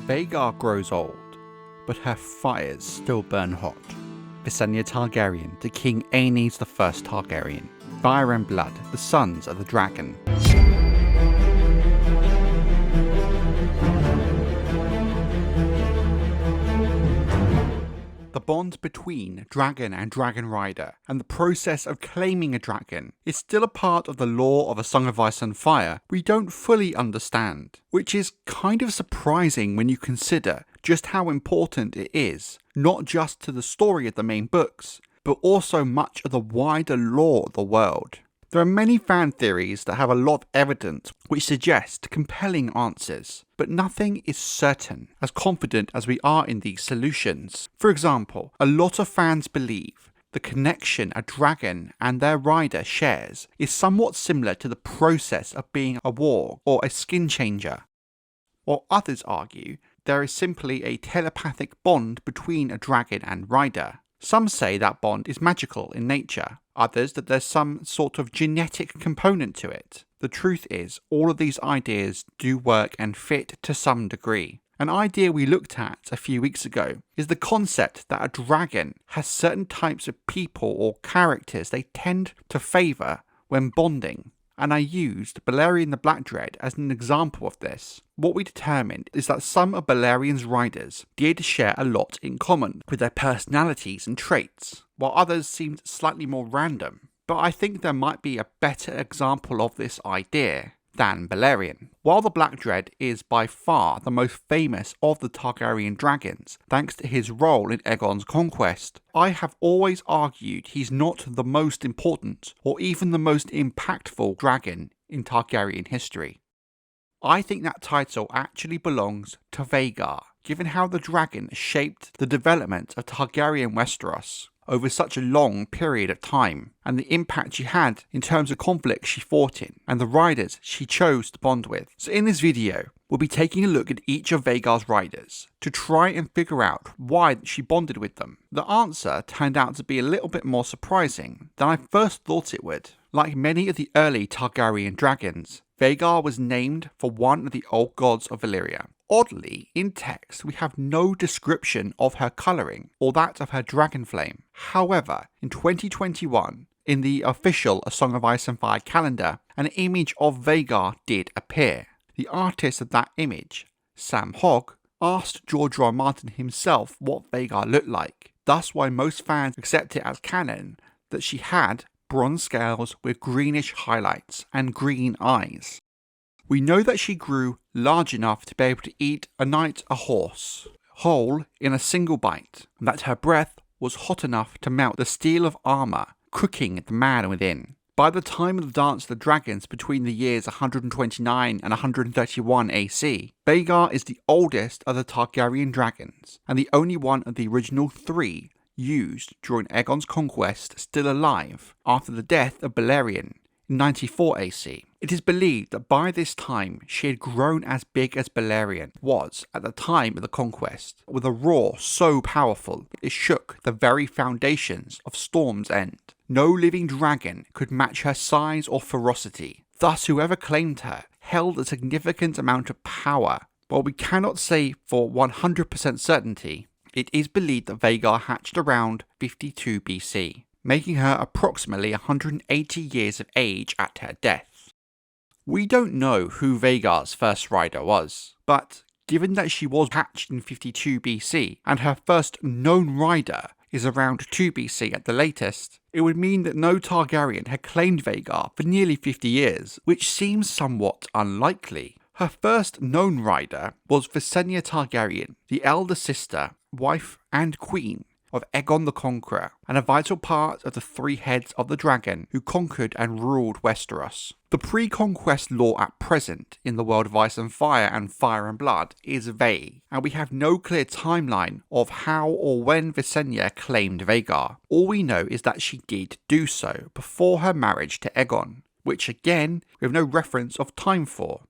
Vhagar grows old, but her fires still burn hot. Visenya Targaryen to King Aenys the First Targaryen. Fire and blood, the sons of the dragon. The bond between dragon and dragon rider, and the process of claiming a dragon, is still a part of the lore of A Song of Ice and Fire we don't fully understand, which is kind of surprising when you consider just how important it is, not just to the story of the main books, but also much of the wider lore of the world. There are many fan theories that have a lot of evidence which suggest compelling answers, but nothing is certain, as confident as we are in these solutions. For example, a lot of fans believe the connection a dragon and their rider shares is somewhat similar to the process of being a warg or a skin changer. While others argue there is simply a telepathic bond between a dragon and rider. Some say that bond is magical in nature, others that there's some sort of genetic component to it. The truth is, all of these ideas do work and fit to some degree. An idea we looked at a few weeks ago is the concept that a dragon has certain types of people or characters they tend to favour when bonding. And I used Baelon the Brave as an example of this. What we determined is that some of Balerion's riders did share a lot in common with their personalities and traits, while others seemed slightly more random. But I think there might be a better example of this idea than Baelon. While the Black Dread is by far the most famous of the Targaryen dragons, thanks to his role in Aegon's Conquest, I have always argued he's not the most important or even the most impactful dragon in Targaryen history. I think that title actually belongs to Vhagar, given how the dragon shaped the development of Targaryen Westeros over such a long period of time, and the impact she had in terms of conflicts she fought in, and the riders she chose to bond with. So in this video, we'll be taking a look at each of Vhagar's riders, to try and figure out why she bonded with them. The answer turned out to be a little bit more surprising than I first thought it would. Like many of the early Targaryen dragons, Vhagar was named for one of the old gods of Valyria. Oddly, in text we have no description of her colouring or that of her dragon flame. However, in 2021, in the official A Song of Ice and Fire calendar, an image of Vhagar did appear. The artist of that image, Sam Hogg, asked George R. R. Martin himself what Vhagar looked like, thus why most fans accept it as canon that she had bronze scales with greenish highlights and green eyes. We know that she grew large enough to be able to eat a knight a horse, whole in a single bite, and that her breath was hot enough to melt the steel of armour, cooking the man within. By the time of the Dance of the Dragons between the years 129 and 131 AC, Vhagar is the oldest of the Targaryen dragons, and the only one of the original three used during Aegon's Conquest still alive after the death of Balerion in 94 AC. It is believed that by this time she had grown as big as Balerion was at the time of the Conquest, with a roar so powerful it shook the very foundations of Storm's End. No living dragon could match her size or ferocity, thus whoever claimed her held a significant amount of power. While we cannot say for 100% certainty, it is believed that Vhagar hatched around 52 BC, making her approximately 180 years of age at her death. We don't know who Vhagar's first rider was, but given that she was hatched in 52 BC and her first known rider is around 2 BC at the latest, it would mean that no Targaryen had claimed Vhagar for nearly 50 years, which seems somewhat unlikely. Her first known rider was Visenya Targaryen, the elder sister, wife and queen of Aegon the Conqueror, and a vital part of the three heads of the dragon who conquered and ruled Westeros. The pre-conquest lore at present in the world of Ice and Fire and Fire and Blood is vague, and we have no clear timeline of how or when Visenya claimed Vhagar. All we know is that she did do so before her marriage to Aegon, which again we have no reference of time for.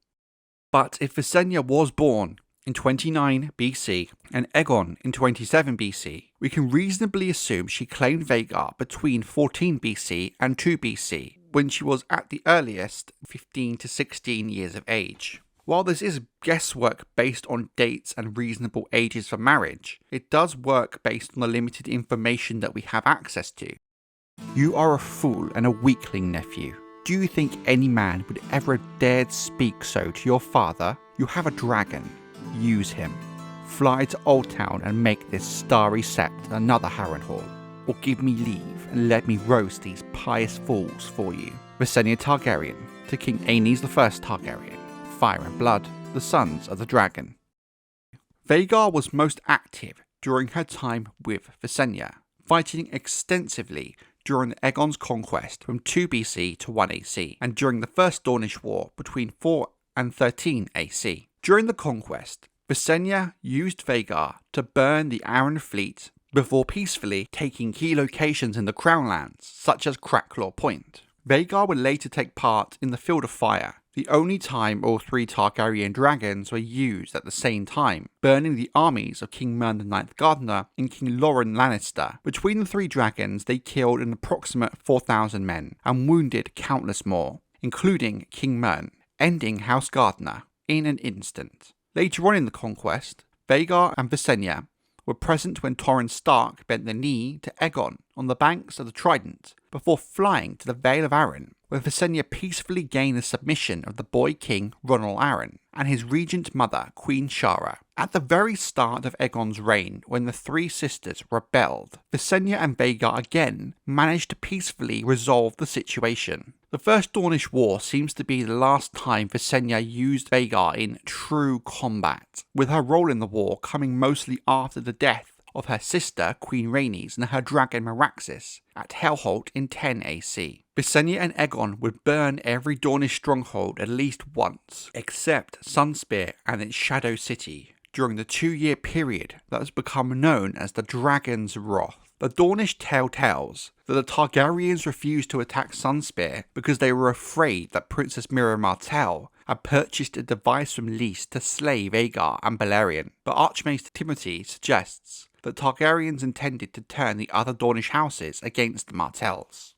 But if Visenya was born in 29 BC and Aegon in 27 BC, we can reasonably assume she claimed Vhagar between 14 BC and 2 BC, when she was at the earliest 15 to 16 years of age. While this is guesswork based on dates and reasonable ages for marriage, it does work based on the limited information that we have access to. You are a fool and a weakling, nephew. Do you think any man would ever have dared speak so to your father? You have a dragon. Use him. Fly to Old Town and make this starry sept another Harrenhal. Or give me leave and let me roast these pious fools for you. Visenya Targaryen to King Aenys the First Targaryen. Fire and Blood, the Sons of the Dragon. Vhagar was most active during her time with Visenya, fighting extensively during Aegon's conquest from 2 BC to 1 AC, and during the First Dornish War between 4 and 13 AC. During the conquest, Visenya used Vhagar to burn the Arryn fleet before peacefully taking key locations in the Crown Lands, such as Cracklaw Point. Vhagar would later take part in the Field of Fire, the only time all 3 Targaryen dragons were used at the same time, burning the armies of King Mern the Ninth Gardener and King Loren Lannister. Between the 3 dragons, they killed an approximate 4,000 men and wounded countless more, including King Mern, ending House Gardener in an instant. Later on in the conquest, Vhagar and Visenya were present when Torrhen Stark bent the knee to Aegon on the banks of the Trident before flying to the Vale of Arryn, where Visenya peacefully gained the submission of the boy king Ronald Arryn and his regent mother Queen Shara. At the very start of Aegon's reign, when the 3 sisters rebelled, Visenya and Vhagar again managed to peacefully resolve the situation. The First Dornish War seems to be the last time Visenya used Vhagar in true combat, with her role in the war coming mostly after the death of her sister Queen Rhaenys and her dragon Meraxes at Hellholt in 10 AC. Visenya and Aegon would burn every Dornish stronghold at least once, except Sunspear and its Shadow City, during the 2-year period that has become known as the Dragon's Wrath. The Dornish tale tells that the Targaryens refused to attack Sunspear because they were afraid that Princess Mira Martell had purchased a device from Lys to slay Vhagar and Balerion, but Archmaester Timothy suggests that Targaryens intended to turn the other Dornish houses against the Martells.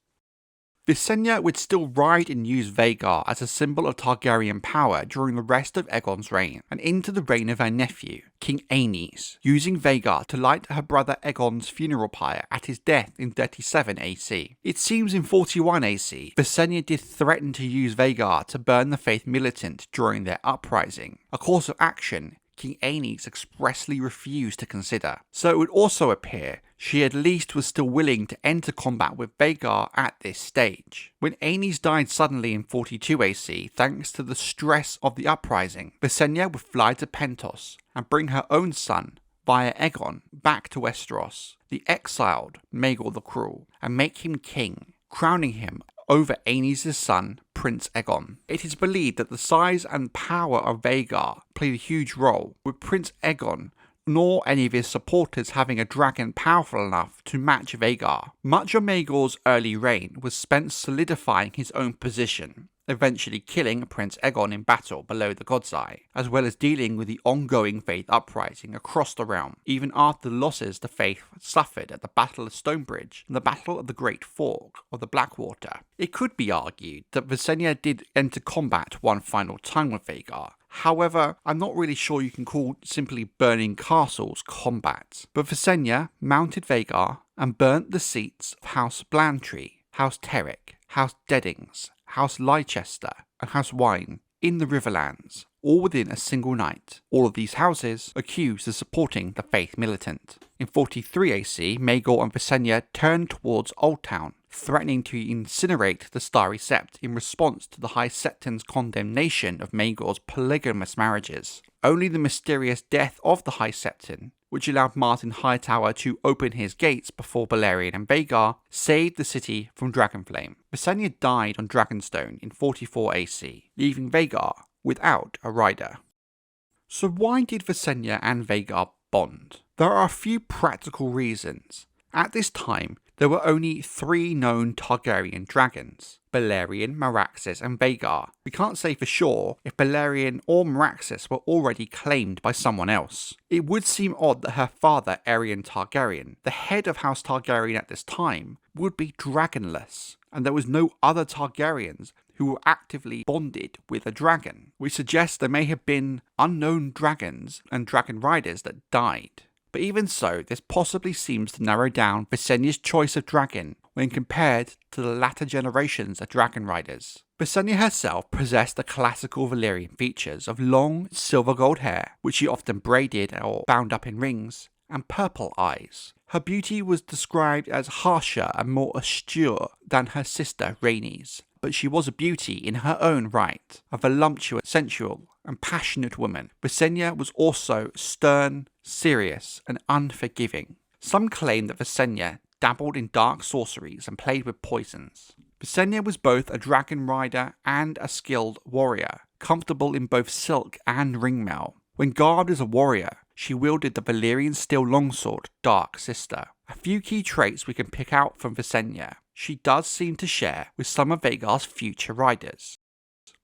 Visenya would still ride and use Vhagar as a symbol of Targaryen power during the rest of Aegon's reign, and into the reign of her nephew, King Aenys, using Vhagar to light her brother Aegon's funeral pyre at his death in 37 AC. It seems in 41 AC, Visenya did threaten to use Vhagar to burn the Faith Militant during their uprising, a course of action King Aenys expressly refused to consider, so it would also appear she at least was still willing to enter combat with Vhagar at this stage. When Aenys died suddenly in 42 AC thanks to the stress of the uprising, Visenya would fly to Pentos and bring her own son, via Aegon, back to Westeros, the exiled Maegor the Cruel, and make him king, crowning him over Aenys' son, Prince Aegon. It is believed that the size and power of Vhagar played a huge role, with Prince Aegon nor any of his supporters having a dragon powerful enough to match Vhagar. Much of Maegor's early reign was spent solidifying his own position, eventually killing Prince Aegon in battle below the God's Eye, as well as dealing with the ongoing Faith uprising across the realm, even after the losses the Faith suffered at the Battle of Stonebridge and the Battle of the Great Fork of the Blackwater. It could be argued that Visenya did enter combat one final time with Vhagar. However, I'm not really sure you can call simply burning castles combat. But Visenya mounted Vhagar and burnt the seats of House Blantree, House Terrick, House Deddings, House Leicester, and House Wine in the Riverlands, all within a single night. All of these houses accused of supporting the Faith Militant. In 43 AC, Maegor and Visenya turned towards Old Town, threatening to incinerate the Starry Sept in response to the High Septon's condemnation of Maegor's polygamous marriages. Only the mysterious death of the High Septon, which allowed Martin Hightower to open his gates before Balerion and Vhagar, saved the city from Dragonflame. Visenya died on Dragonstone in 44 AC, leaving Vhagar without a rider. So why did Visenya and Vhagar bond? There are a few practical reasons. At this time, there were only 3 known Targaryen dragons: Balerion, Meraxes, and Vhagar. We can't say for sure if Balerion or Meraxes were already claimed by someone else. It would seem odd that her father, Aemond Targaryen, the head of House Targaryen at this time, would be dragonless, and there was no other Targaryens who were actively bonded with a dragon, which suggests there may have been unknown dragons and dragon riders that died. But even so, this possibly seems to narrow down Visenya's choice of dragon when compared to the latter generations of dragon riders. Visenya herself possessed the classical Valyrian features of long silver gold hair, which she often braided or bound up in rings, and purple eyes. Her beauty was described as harsher and more austere than her sister Rhaenys, but she was a beauty in her own right, a voluptuous, sensual, and passionate woman. Visenya was also stern, serious, and unforgiving. Some claim that Visenya dabbled in dark sorceries and played with poisons. Visenya was both a dragon rider and a skilled warrior, comfortable in both silk and ringmail. When garbed as a warrior, she wielded the Valyrian steel longsword, Dark Sister. A few key traits we can pick out from Visenya she does seem to share with some of Vhagar's future riders.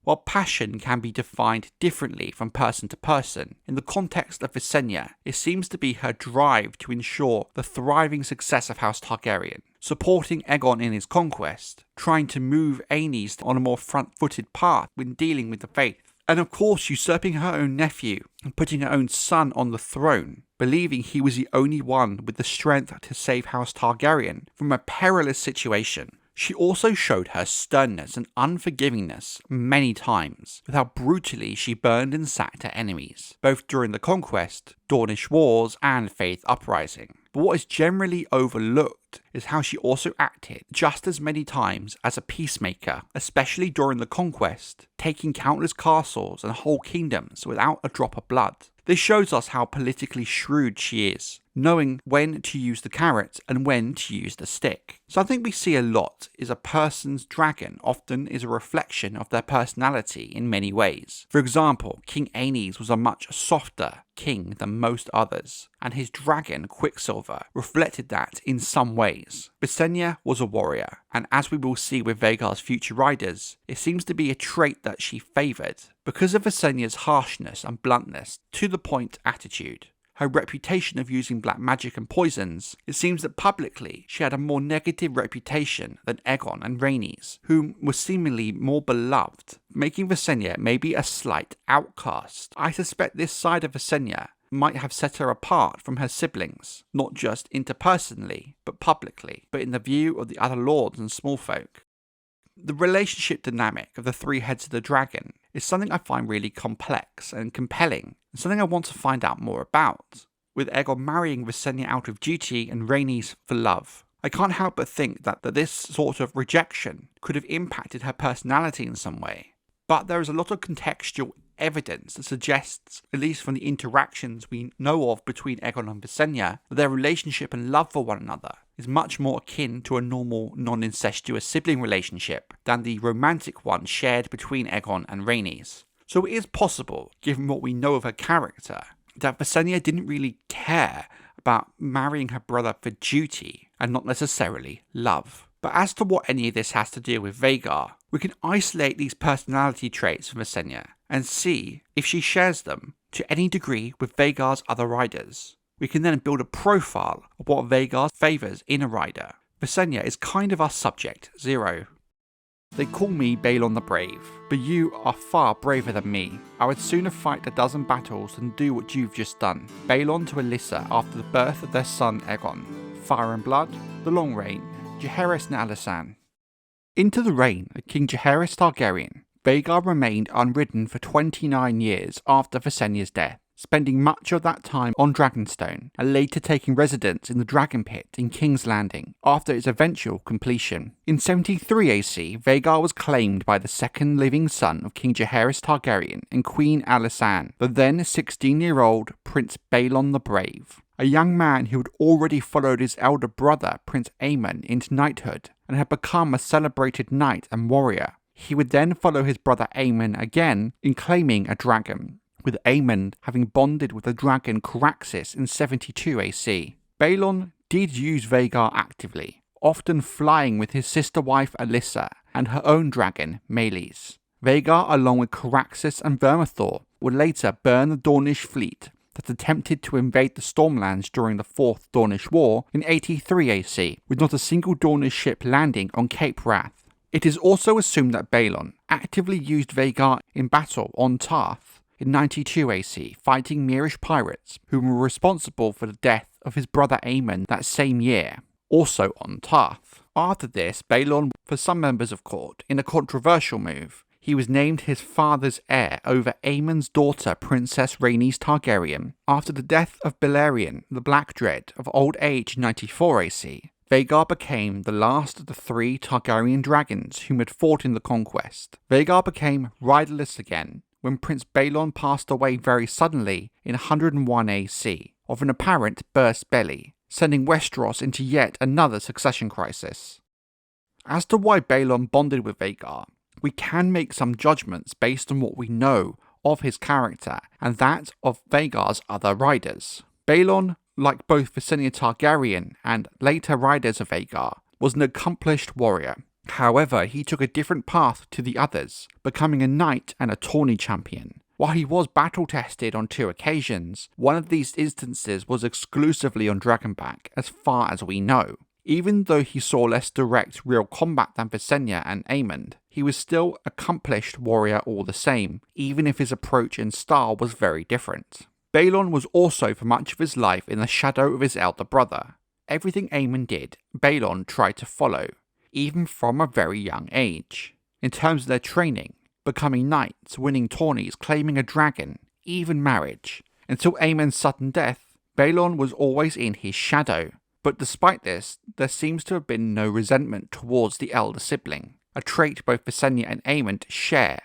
While passion can be defined differently from person to person, in the context of Visenya, it seems to be her drive to ensure the thriving success of House Targaryen, supporting Aegon in his conquest, trying to move Aenys on a more front-footed path when dealing with the faith, and of course usurping her own nephew and putting her own son on the throne, believing he was the only one with the strength to save House Targaryen from a perilous situation. She also showed her sternness and unforgivingness many times, with how brutally she burned and sacked her enemies, both during the Conquest, Dornish Wars, and Faith Uprising. But what is generally overlooked is how she also acted just as many times as a peacemaker, especially during the Conquest, taking countless castles and whole kingdoms without a drop of blood. This shows us how politically shrewd she is, knowing when to use the carrot and when to use the stick. Something we see a lot is a person's dragon often is a reflection of their personality in many ways. For example, King Aenys was a much softer king than most others, and his dragon Quicksilver reflected that in some ways. Visenya was a warrior, and as we will see with Vhagar's future riders, it seems to be a trait that she favoured. Because of Visenya's harshness and bluntness, to-the-point attitude, her reputation of using black magic and poisons, it seems that publicly she had a more negative reputation than Aegon and Rhaenys, whom were seemingly more beloved, making Visenya maybe a slight outcast. I suspect this side of Visenya might have set her apart from her siblings, not just interpersonally, but publicly, but in the view of the other lords and small folk. The relationship dynamic of the three heads of the dragon is something I find really complex and compelling, and something I want to find out more about, with Aegon marrying Visenya out of duty and Rhaenys for love. I can't help but think that this sort of rejection could have impacted her personality in some way, but there is a lot of contextual evidence that suggests, at least from the interactions we know of between Aegon and Visenya, that their relationship and love for one another is much more akin to a normal non-incestuous sibling relationship than the romantic one shared between Aegon and Rhaenys. So it is possible, given what we know of her character, that Visenya didn't really care about marrying her brother for duty and not necessarily love. But as to what any of this has to do with Vhagar, we can isolate these personality traits from Visenya and see if she shares them to any degree with Vhagar's other riders. We can then build a profile of what Vhagar favours in a rider. Visenya is kind of our subject zero. They call me Baelon the Brave, but you are far braver than me. I would sooner fight a dozen battles than do what you've just done. Baelon to Alyssa after the birth of their son Aegon. Fire and Blood, The Long Reign, Jaehaerys and Alysanne. Into the reign of King Jaehaerys Targaryen, Vhagar remained unridden for 29 years after Visenya's death, spending much of that time on Dragonstone, and later taking residence in the Dragon Pit in King's Landing after its eventual completion. In 73 AC, Vhagar was claimed by the second living son of King Jaehaerys Targaryen and Queen Alysanne, the then 16-year-old Prince Baelon the Brave, a young man who had already followed his elder brother Prince Aemond into knighthood and had become a celebrated knight and warrior. He would then follow his brother Aemond again in claiming a dragon, with Aemond having bonded with the dragon Caraxes in 72 AC. Baelon did use Vhagar actively, often flying with his sister wife Alyssa and her own dragon Meleys. Vhagar, along with Caraxes and Vermithor, would later burn the Dornish fleet that attempted to invade the Stormlands during the Fourth Dornish War in 83 AC, with not a single Dornish ship landing on Cape Wrath. It is also assumed that Baelon actively used Vhagar in battle on Tarth in 92 AC, fighting Myrish pirates who were responsible for the death of his brother Aemond that same year, also on Tarth. After this, Baelon, for some members of court, in a controversial move, he was named his father's heir over Aemond's daughter, Princess Rhaenys Targaryen. After the death of Balerion, the Black Dread, of old age in 94 AC, Vhagar became the last of the 3 Targaryen dragons whom had fought in the Conquest. Vhagar became riderless again when Prince Baelon passed away very suddenly in 101 AC of an apparent burst belly, sending Westeros into yet another succession crisis. As to why Baelon bonded with Vhagar, we can make some judgments based on what we know of his character and that of Vhagar's other riders. Baelon, like both Visenya Targaryen and later riders of Vhagar, was an accomplished warrior. However, he took a different path to the others, becoming a knight and a tourney champion. While he was battle-tested on 2 occasions, one of these instances was exclusively on Dragonback, as far as we know. Even though he saw less direct real combat than Visenya and Aemond, he was still an accomplished warrior all the same, even if his approach and style was very different. Baelon was also for much of his life in the shadow of his elder brother. Everything Aemond did, Baelon tried to follow, even from a very young age. In terms of their training, becoming knights, winning tourneys, claiming a dragon, even marriage. Until Aemond's sudden death, Baelon was always in his shadow. But despite this, there seems to have been no resentment towards the elder sibling, a trait both Visenya and Aemond share.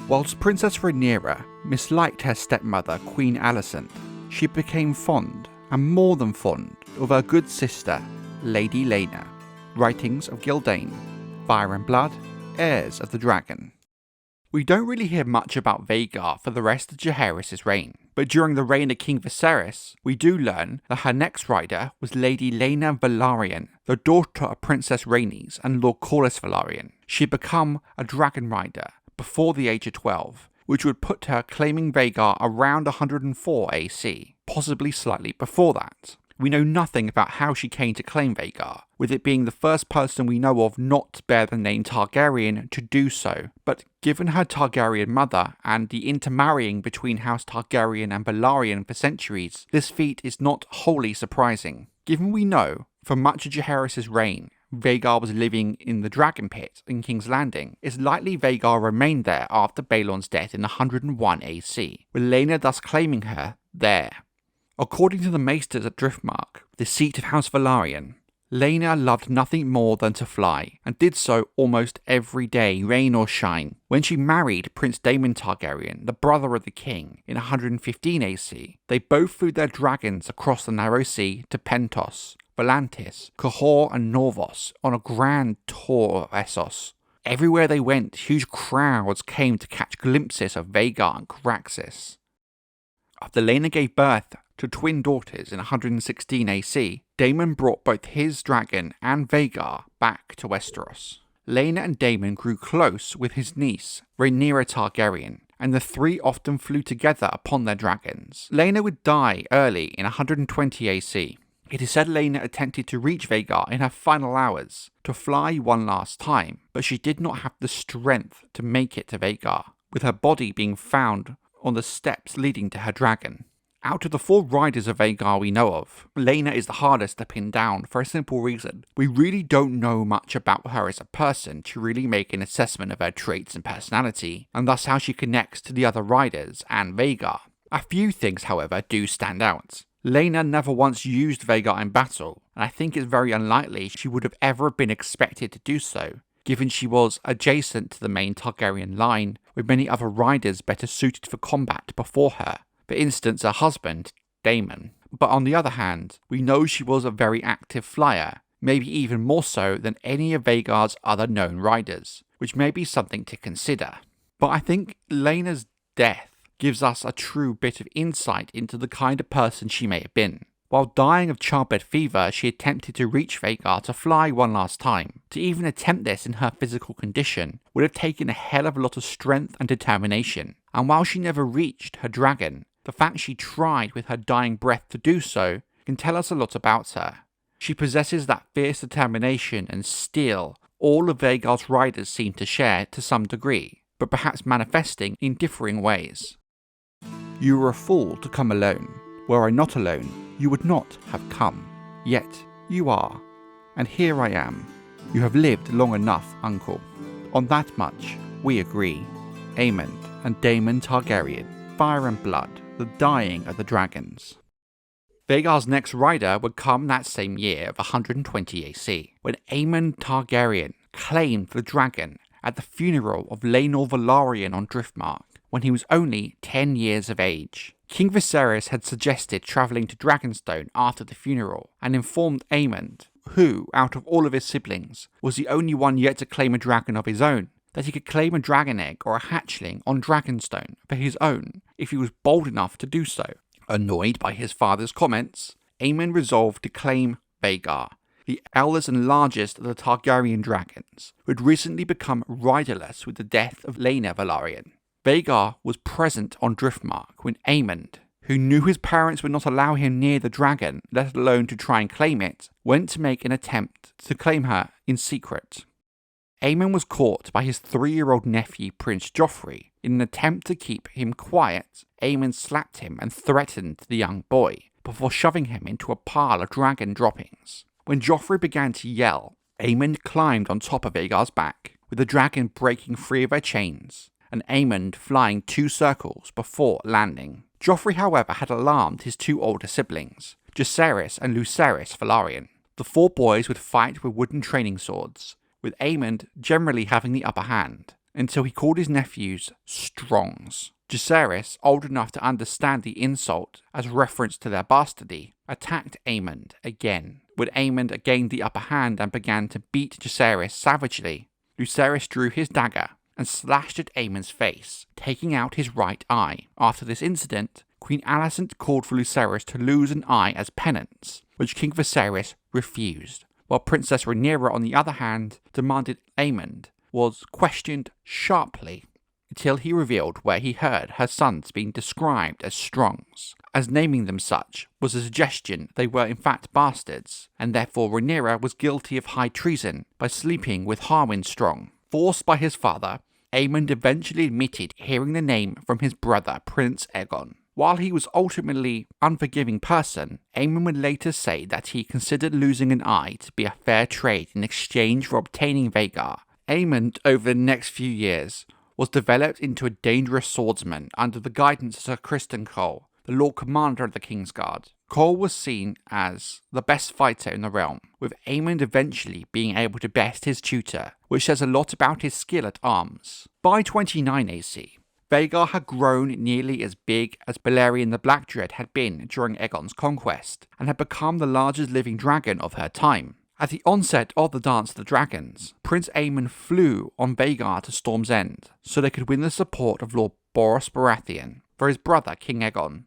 Whilst Princess Rhaenyra misliked her stepmother, Queen Alicent, she became fond, and more than fond, of her good sister, Lady Laena. Writings of Gyldayn, Fire and Blood, Heirs of the Dragon. We don't really hear much about Vhagar for the rest of Jaehaerys' reign, but during the reign of King Viserys, we do learn that her next rider was Lady Laena Velaryon, the daughter of Princess Rhaenys and Lord Corlys Velaryon. She had become a dragon rider before the age of 12, which would put her claiming Vhagar around 104 AC, possibly slightly before that. We know nothing about how she came to claim Vhagar, with it being the first person we know of not to bear the name Targaryen to do so, but given her Targaryen mother and the intermarrying between House Targaryen and Velaryon for centuries, this feat is not wholly surprising. Given we know, for much of Jaehaerys' reign, Vhagar was living in the Dragon Pit in King's Landing, it's likely Vhagar remained there after Baelon's death in 101 AC, with Laena thus claiming her there. According to the Maesters at Driftmark, the seat of House Velaryon, Laena loved nothing more than to fly, and did so almost every day, rain or shine. When she married Prince Aemond Targaryen, the brother of the king, in 115 AC, they both flew their dragons across the narrow sea to Pentos, Volantis, Cahor and Norvos on a grand tour of Essos. Everywhere they went, huge crowds came to catch glimpses of Vhagar and Caraxes. After Laena gave birth to twin daughters in 116 AC, Daemon brought both his dragon and Vhagar back to Westeros. Laena and Daemon grew close with his niece, Rhaenyra Targaryen, and the 3 often flew together upon their dragons. Laena would die early in 120 AC. It is said Laena attempted to reach Vhagar in her final hours, to fly one last time, but she did not have the strength to make it to Vhagar, with her body being found on the steps leading to her dragon. Out of the 4 riders of Vhagar we know of, Laena is the hardest to pin down for a simple reason. We really don't know much about her as a person to really make an assessment of her traits and personality, and thus how she connects to the other riders and Vhagar. A few things, however, do stand out. Laena never once used Vhagar in battle, and I think it's very unlikely she would have ever been expected to do so, given she was adjacent to the main Targaryen line, with many other riders better suited for combat before her. For instance, her husband, Daemon. But on the other hand, we know she was a very active flyer, maybe even more so than any of Vhagar's other known riders, which may be something to consider. But I think Laena's death gives us a true bit of insight into the kind of person she may have been. While dying of childbed fever, she attempted to reach Vhagar to fly one last time. To even attempt this in her physical condition would have taken a hell of a lot of strength and determination. And while she never reached her dragon, the fact she tried with her dying breath to do so can tell us a lot about her. She possesses that fierce determination and steel all of Vhagar's riders seem to share to some degree, but perhaps manifesting in differing ways. You were a fool to come alone. Were I not alone, you would not have come. Yet you are, and here I am. You have lived long enough, uncle. On that much, we agree. Aemond and Daemon Targaryen, fire and blood, the dying of the dragons. Vhagar's next rider would come that same year of 120 AC, when Aemond Targaryen claimed the dragon at the funeral of Laena Velaryon on Driftmark, when he was only 10 years of age. King Viserys had suggested travelling to Dragonstone after the funeral, and informed Aemond, who, out of all of his siblings, was the only one yet to claim a dragon of his own, that he could claim a dragon egg or a hatchling on Dragonstone for his own if he was bold enough to do so. Annoyed by his father's comments, Aemond resolved to claim Vhagar, the eldest and largest of the Targaryen dragons, who had recently become riderless with the death of Laena Velaryon. Vhagar was present on Driftmark when Aemond, who knew his parents would not allow him near the dragon, let alone to try and claim it, went to make an attempt to claim her in secret. Aemond was caught by his 3-year-old nephew Prince Joffrey. In an attempt to keep him quiet, Aemond slapped him and threatened the young boy, before shoving him into a pile of dragon droppings. When Joffrey began to yell, Aemond climbed on top of Vhagar's back, with the dragon breaking free of her chains, and Aemond flying 2 circles before landing. Joffrey, however, had alarmed his 2 older siblings, Jacaerys and Lucerys Velaryon. The 4 boys would fight with wooden training swords, with Aemond generally having the upper hand, until he called his nephews Strongs. Jacaerys, old enough to understand the insult as reference to their bastardy, attacked Aemond again, when Aemond gained the upper hand and began to beat Jacaerys savagely. Lucerys drew his dagger and slashed at Aemond's face, taking out his right eye. After this incident, Queen Alicent called for Lucerys to lose an eye as penance, which King Viserys refused, while Princess Rhaenyra, on the other hand, demanded Aemond was questioned sharply, until he revealed where he heard her sons being described as Strongs, as naming them such was a suggestion they were in fact bastards, and therefore Rhaenyra was guilty of high treason by sleeping with Harwin Strong. Forced by his father, Aemond eventually admitted hearing the name from his brother Prince Aegon. While he was ultimately an unforgiving person, Aemond would later say that he considered losing an eye to be a fair trade in exchange for obtaining Vhagar. Aemond, over the next few years, was developed into a dangerous swordsman under the guidance of Sir Criston Cole, the Lord Commander of the Kingsguard. Cole was seen as the best fighter in the realm, with Aemond eventually being able to best his tutor, which says a lot about his skill at arms. By 29 AC, Vhagar had grown nearly as big as Balerion the Blackdread had been during Aegon's conquest, and had become the largest living dragon of her time. At the onset of the Dance of the Dragons, Prince Aemond flew on Vhagar to Storm's End, so they could win the support of Lord Boros Baratheon for his brother King Aegon.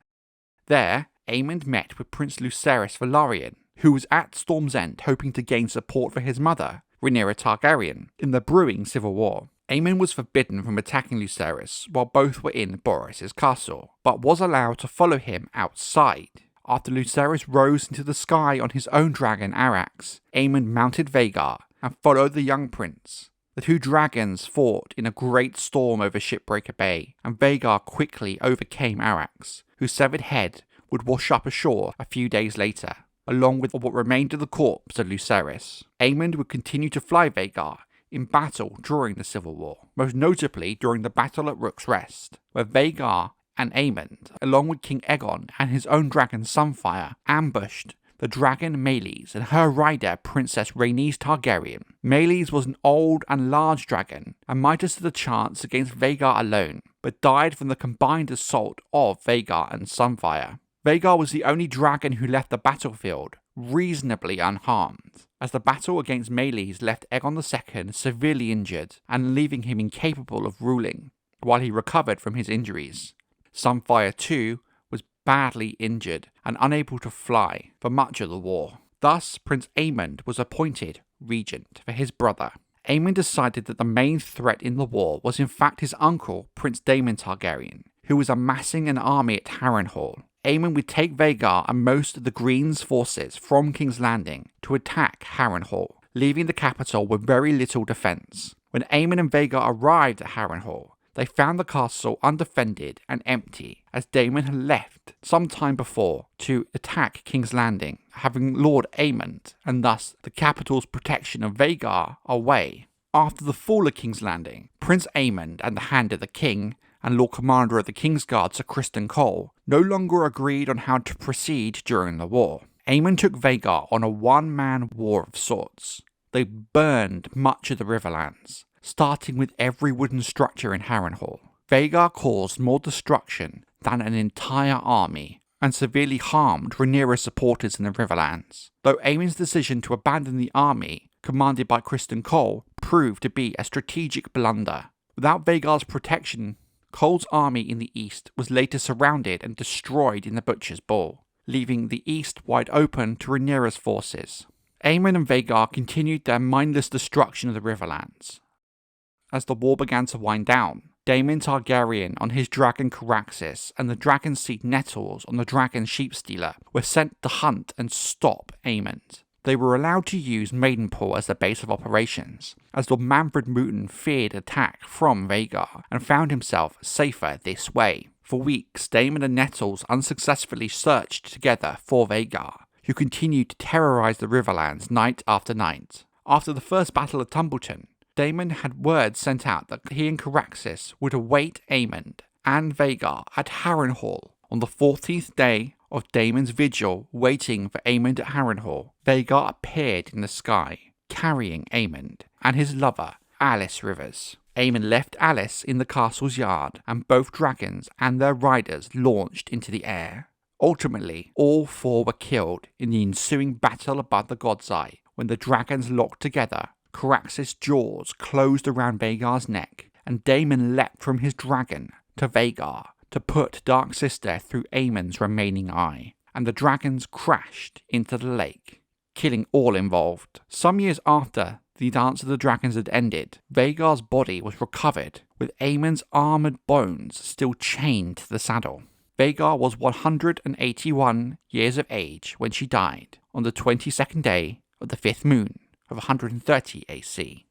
There, Aemond met with Prince Lucerys Velaryon, who was at Storm's End hoping to gain support for his mother, Rhaenyra Targaryen, in the brewing civil war. Aemond was forbidden from attacking Lucerys while both were in Boros's castle, but was allowed to follow him outside. After Lucerys rose into the sky on his own dragon Arrax, Aemond mounted Vhagar and followed the young prince. The 2 dragons fought in a great storm over Shipbreaker Bay, and Vhagar quickly overcame Arrax, whose severed head would wash up ashore a few days later, along with what remained of the corpse of Lucerys. Aemond would continue to fly Vhagar in battle during the Civil War, most notably during the battle at Rook's Rest, where Vhagar and Aemond, along with King Aegon and his own dragon Sunfire, ambushed the dragon Meleys and her rider Princess Rhaenys Targaryen. Meleys was an old and large dragon, and might have stood a chance against Vhagar alone, but died from the combined assault of Vhagar and Sunfire. Vhagar was the only dragon who left the battlefield reasonably unharmed, as the battle against Meleys left Aegon II severely injured and leaving him incapable of ruling, while he recovered from his injuries. Sunfire too was badly injured and unable to fly for much of the war. Thus, Prince Aemond was appointed regent for his brother. Aemond decided that the main threat in the war was in fact his uncle, Prince Daemon Targaryen, who was amassing an army at Harrenhal. Aemond would take Vhagar and most of the Green's forces from King's Landing to attack Harrenhal. leaving the capital with very little defence. When Aemond and Vhagar arrived at Harrenhal, they found the castle undefended and empty, as Daemon had left some time before to attack King's Landing, having Lord Aemond, and thus the capital's protection of Vhagar, away. After the fall of King's Landing, Prince Aemond and the Hand of the King, and Lord Commander of the Kingsguard Sir Criston Cole, no longer agreed on how to proceed during the war. Aemond took Vhagar on a one-man war of sorts. They burned much of the Riverlands, starting with every wooden structure in Harrenhal. Vhagar caused more destruction than an entire army, and severely harmed Rhaenyra's supporters in the Riverlands, though Aemond's decision to abandon the army, commanded by Criston Cole, proved to be a strategic blunder. Without Vhagar's protection, Cole's army in the east was later surrounded and destroyed in the Butcher's Ball, leaving the east wide open to Rhaenyra's forces. Aemond and Vhagar continued their mindless destruction of the Riverlands. As the war began to wind down, Daemon Targaryen on his dragon Caraxes and the dragon seed Nettles on the dragon Sheepstealer were sent to hunt and stop Aemond. They were allowed to use Maidenpool as the base of operations, as Lord Manfred Mooten feared attack from Vhagar and found himself safer this way. For weeks, Daemon and Nettles unsuccessfully searched together for Vhagar, who continued to terrorise the Riverlands night after night. After the first Battle of Tumbleton, Daemon had word sent out that he and Caraxes would await Aemond and Vhagar at Harrenhal. On the 14th day of Daemon's vigil waiting for Aemond at Harrenhal, Vhagar appeared in the sky, carrying Aemond and his lover, Alis Rivers. Aemond left Alis in the castle's yard, and both dragons and their riders launched into the air. Ultimately, all four were killed in the ensuing battle above the God's Eye. When the dragons locked together, Caraxes' jaws closed around Vhagar's neck, and Daemon leapt from his dragon to Vhagar to put Dark Sister through Aemond's remaining eye, and the dragons crashed into the lake, killing all involved. Some years after the Dance of the Dragons had ended, Vhagar's body was recovered, with Aemond's armoured bones still chained to the saddle. Vhagar was 181 years of age when she died, on the 22nd day of the 5th moon of 130 AC.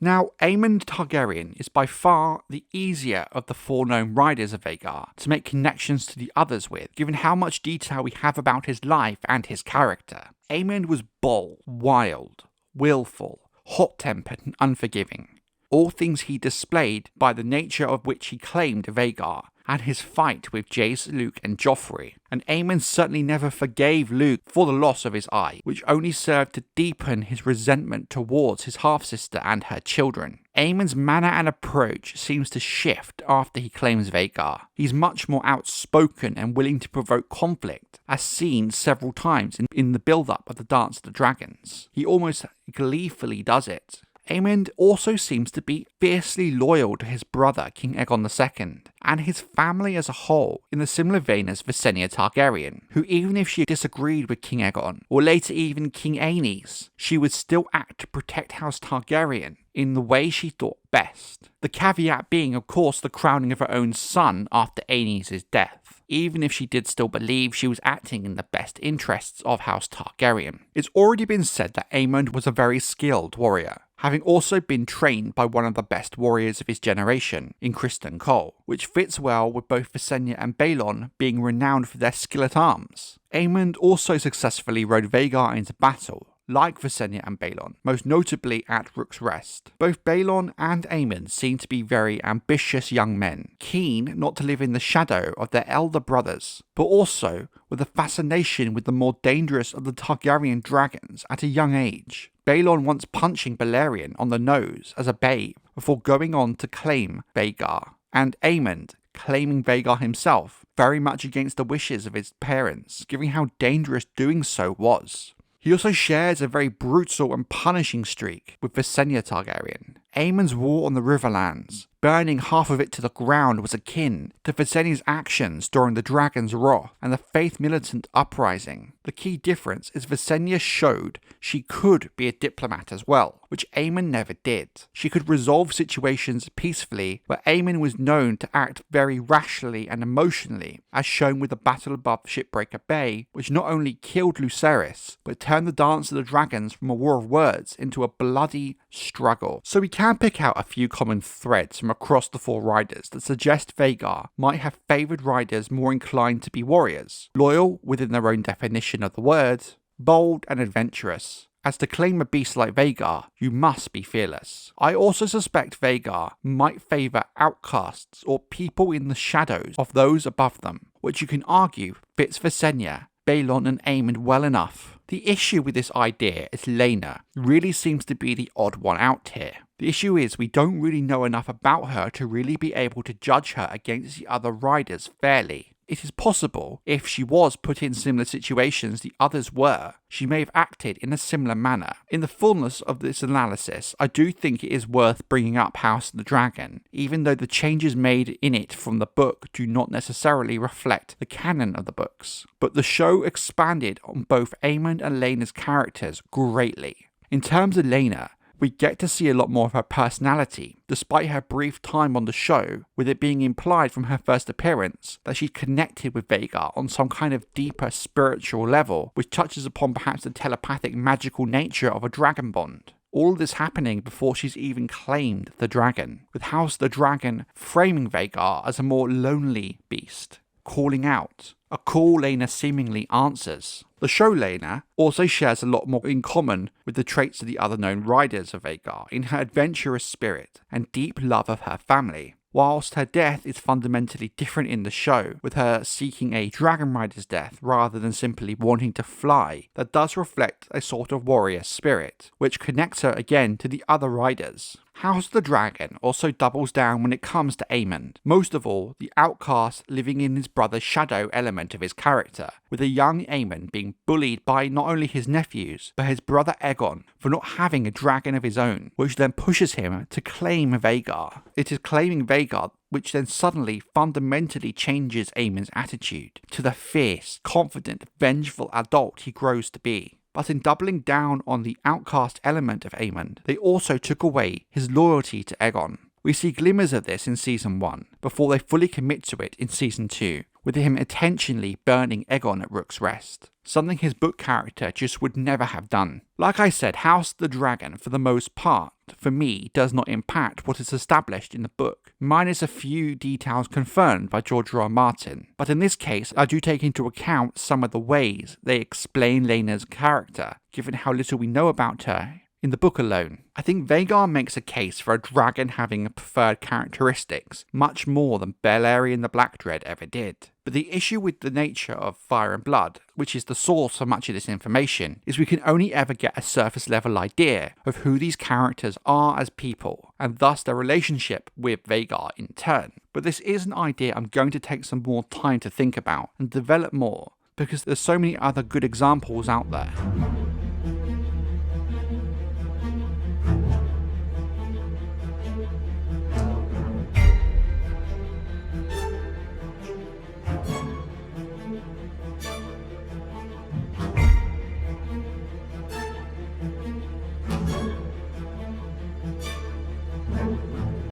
Now, Aemond Targaryen is by far the easier of the four known riders of Vhagar to make connections to the others with, given how much detail we have about his life and his character. Aemond was bold, wild, willful, hot-tempered and unforgiving, all things he displayed by the nature of which he claimed Vhagar, and his fight with Jace, Luke and Joffrey, and Aemond certainly never forgave Luke for the loss of his eye, which only served to deepen his resentment towards his half-sister and her children. Aemond's manner and approach seems to shift after he claims Vhagar. He's much more outspoken and willing to provoke conflict, as seen several times in the build-up of the Dance of the Dragons. He almost gleefully does it. Aemond also seems to be fiercely loyal to his brother King Aegon II, and his family as a whole, in the similar vein as Visenya Targaryen, who even if she disagreed with King Aegon, or later even King Aenys, she would still act to protect House Targaryen in the way she thought best. The caveat being, of course, the crowning of her own son after Aenys' death, even if she did still believe she was acting in the best interests of House Targaryen. It's already been said that Aemond was a very skilled warrior, having also been trained by one of the best warriors of his generation in Criston Cole, which fits well with both Visenya and Baelon being renowned for their skill at arms. Aemond also successfully rode Vhagar into battle, like Visenya and Baelon, most notably at Rook's Rest. Both Baelon and Aemond seem to be very ambitious young men, keen not to live in the shadow of their elder brothers, but also with a fascination with the more dangerous of the Targaryen dragons at a young age. Baelon once punching Balerion on the nose as a babe before going on to claim Vhagar, and Aemond claiming Vhagar himself, very much against the wishes of his parents, given how dangerous doing so was. He also shares a very brutal and punishing streak with Visenya Targaryen. Aemond's war on the Riverlands, burning half of it to the ground, was akin to Visenya's actions during the Dragon's Wrath and the Faith Militant Uprising. The key difference is Visenya showed she could be a diplomat as well, which Aemond never did. She could resolve situations peacefully, where Aemond was known to act very rationally and emotionally, as shown with the battle above Shipbreaker Bay, which not only killed Lucerys, but turned the Dance of the Dragons from a war of words into a bloody struggle. So we can pick out a few common threads from across the four riders that suggest Vhagar might have favoured riders more inclined to be warriors, loyal within their own definition of the word, bold and adventurous. As to claim a beast like Vhagar, you must be fearless. I also suspect Vhagar might favour outcasts or people in the shadows of those above them, which you can argue fits Visenya, Baelon and Aemond well enough. The issue with this idea is Laena really seems to be the odd one out here. The issue is we don't really know enough about her to really be able to judge her against the other riders fairly. It is possible, if she was put in similar situations the others were, she may have acted in a similar manner. In the fullness of this analysis, I do think it is worth bringing up House of the Dragon, even though the changes made in it from the book do not necessarily reflect the canon of the books. But the show expanded on both Aemond and Laena's characters greatly. In terms of Laena, we get to see a lot more of her personality, despite her brief time on the show, with it being implied from her first appearance that she's connected with Vhagar on some kind of deeper spiritual level, which touches upon perhaps the telepathic magical nature of a dragon bond. All of this happening before she's even claimed the dragon, with House of the Dragon framing Vhagar as a more lonely beast, calling out. A call Laena seemingly answers. The show Laena also shares a lot more in common with the traits of the other known riders of Vhagar in her adventurous spirit and deep love of her family. Whilst her death is fundamentally different in the show, with her seeking a dragon rider's death rather than simply wanting to fly, that does reflect a sort of warrior spirit, which connects her again to the other riders. House of the Dragon also doubles down when it comes to Aemond, most of all the outcast living in his brother's shadow element of his character, with a young Aemond being bullied by not only his nephews, but his brother Aegon for not having a dragon of his own, which then pushes him to claim Vhagar. It is claiming Vhagar which then suddenly fundamentally changes Aemond's attitude to the fierce, confident, vengeful adult he grows to be. But in doubling down on the outcast element of Aemond, they also took away his loyalty to Aegon. We see glimmers of this in Season 1, before they fully commit to it in Season 2, with him intentionally burning Aegon at Rook's Rest, something his book character just would never have done. Like I said, House of the Dragon, for the most part, for me, does not impact what is established in the book, minus a few details confirmed by George R.R. Martin. But in this case, I do take into account some of the ways they explain Laena's character, given how little we know about her in the book alone. I think Vhagar makes a case for a dragon having preferred characteristics much more than Balerion the Blackdread ever did. But the issue with the nature of Fire and Blood, which is the source of much of this information, is we can only ever get a surface level idea of who these characters are as people, and thus their relationship with Vhagar in turn. But this is an idea I'm going to take some more time to think about and develop more, because there's so many other good examples out there.